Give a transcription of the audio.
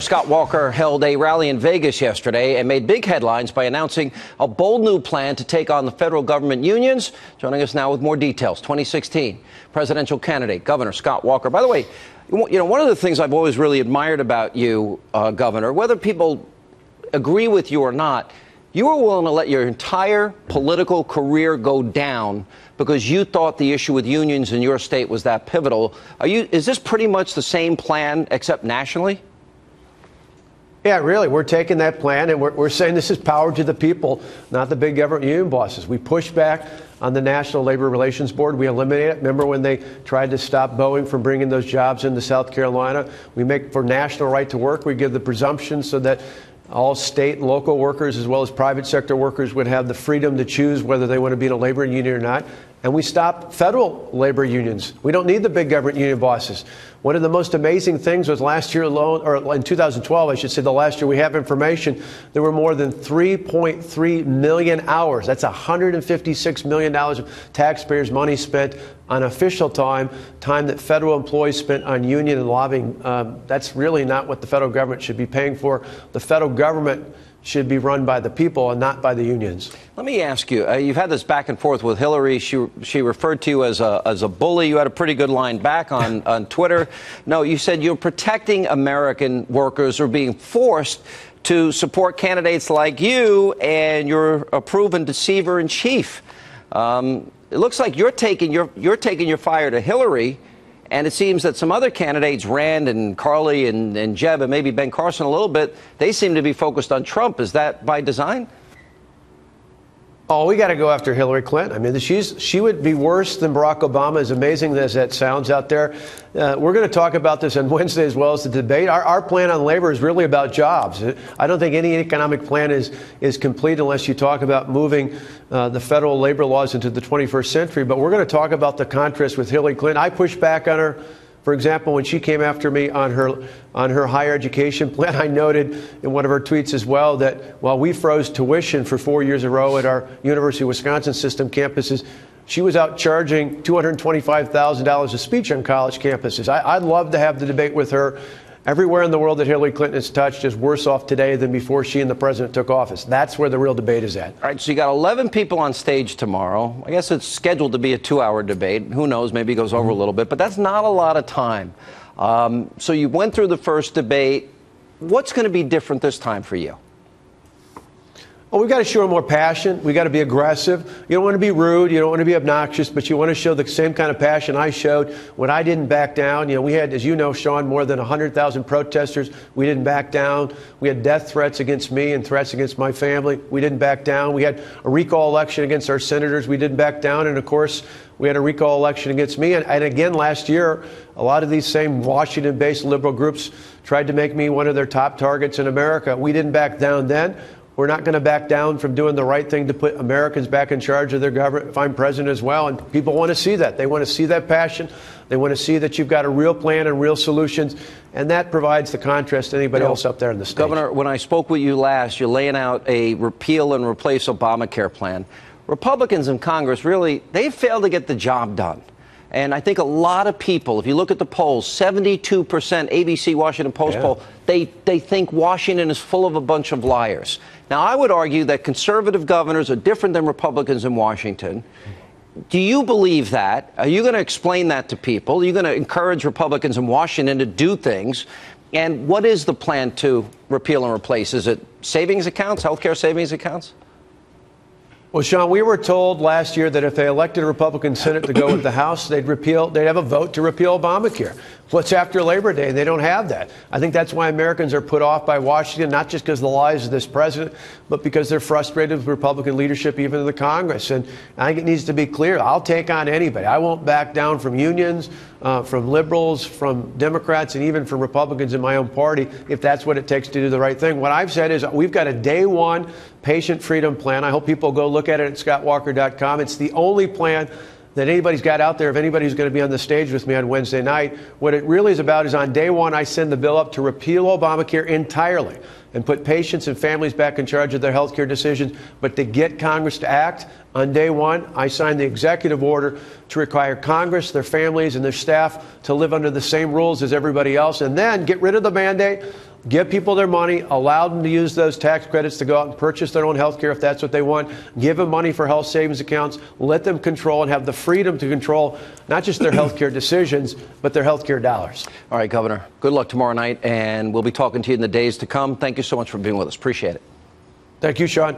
Scott Walker held a rally in Vegas yesterday and made big headlines by announcing a bold new plan to take on the federal government unions. Joining us now with more details, 2016 presidential candidate, Governor Scott Walker. By the way, you know, one of the things I've always really admired about you, Governor, whether people agree with you or not, you were willing to let your entire political career go down because you thought the issue with unions in your state was that pivotal. Is this pretty much the same plan except nationally? Yeah, really. We're taking that plan and we're saying this is power to the people, not the big government union bosses. We push back on the National Labor Relations Board. We eliminate it. Remember when they tried to stop Boeing from bringing those jobs into South Carolina? We make for national right to work. We give the presumption so that all state and local workers as well as private sector workers would have the freedom to choose whether they want to be in a labor union or not. And we stop federal labor unions. We don't need the big government union bosses. One of the most amazing things was last year alone, or in 2012, I should say, the last year we have information, there were more than 3.3 million hours. That's $156 million of taxpayers' money spent on official time that federal employees spent on union and lobbying. That's really not what the federal government should be paying for. The federal government should be run by the people and not by the unions. Let me ask you, you've had this back and forth with Hillary. She referred to you as a bully. You had a pretty good line back on Twitter. No, you said you're protecting American workers who are being forced to support candidates like you, and you're a proven deceiver in chief. It looks like you're taking your fire to Hillary. And it seems that some other candidates, Rand and Carly and Jeb and maybe Ben Carson a little bit, they seem to be focused on Trump. Is that by design? Oh, we got to go after Hillary Clinton. I mean, she would be worse than Barack Obama, as amazing as that sounds out there. We're going to talk about this on Wednesday as well as the debate. Our plan on labor is really about jobs. I don't think any economic plan is complete unless you talk about moving the federal labor laws into the 21st century. But we're going to talk about the contrast with Hillary Clinton. I pushed back on her. For example, when she came after me on her higher education plan, I noted in one of her tweets as well that while we froze tuition for 4 years in a row at our University of Wisconsin system campuses, she was out charging $225,000 a speech on college campuses. I'd love to have the debate with her. Everywhere in the world that Hillary Clinton has touched is worse off today than before she and the president took office. That's where the real debate is at. All right, so you got 11 people on stage tomorrow. I guess it's scheduled to be a 2-hour debate. Who knows, maybe it goes over a little bit, but that's not a lot of time. So you went through the first debate. What's going to be different this time for you? Well, we've got to show more passion. We've got to be aggressive. You don't want to be rude. You don't want to be obnoxious, but you want to show the same kind of passion I showed when I didn't back down. You know, we had, as you know, Sean, more than 100,000 protesters. We didn't back down. We had death threats against me and threats against my family. We didn't back down. We had a recall election against our senators. We didn't back down. And, of course, we had a recall election against me. And again, last year, a lot of these same Washington-based liberal groups tried to make me one of their top targets in America. We didn't back down then. We're not going to back down from doing the right thing to put Americans back in charge of their government if I'm president as well. And people want to see that. They want to see that passion. They want to see that you've got a real plan and real solutions. And that provides the contrast to anybody else up there in the state. Governor, when I spoke with you last, you're laying out a repeal and replace Obamacare plan. Republicans in Congress, really, they failed to get the job done. And I think a lot of people, if you look at the polls, 72% ABC Washington Post poll, they think Washington is full of a bunch of liars. Now, I would argue that conservative governors are different than Republicans in Washington. Do you believe that? Are you going to explain that to people? Are you going to encourage Republicans in Washington to do things? And what is the plan to repeal and replace? Is it savings accounts, health care savings accounts? Well, Sean, we were told last year that if they elected a Republican Senate to go with the House, they'd have a vote to repeal Obamacare. What's after Labor Day? They don't have that. I think that's why Americans are put off by Washington, not just because of the lies of this president, but because they're frustrated with Republican leadership, even in the Congress. And I think it needs to be clear. I'll take on anybody. I won't back down from unions, from liberals, from Democrats, and even from Republicans in my own party, if that's what it takes to do the right thing. What I've said is we've got a day one patient freedom plan. I hope people go look at it at scottwalker.com. It's the only plan that anybody's got out there, if anybody's going to be on the stage with me on Wednesday night. What it really is about is on day one, I send the bill up to repeal Obamacare entirely and put patients and families back in charge of their health care decisions. But to get Congress to act, on day one, I signed the executive order to require Congress, their families, and their staff to live under the same rules as everybody else, and then get rid of the mandate. Give people their money, allow them to use those tax credits to go out and purchase their own health care if that's what they want. Give them money for health savings accounts. Let them control and have the freedom to control not just their health care decisions, but their health care dollars. All right, Governor, good luck tomorrow night, and we'll be talking to you in the days to come. Thank you so much for being with us. Appreciate it. Thank you, Sean.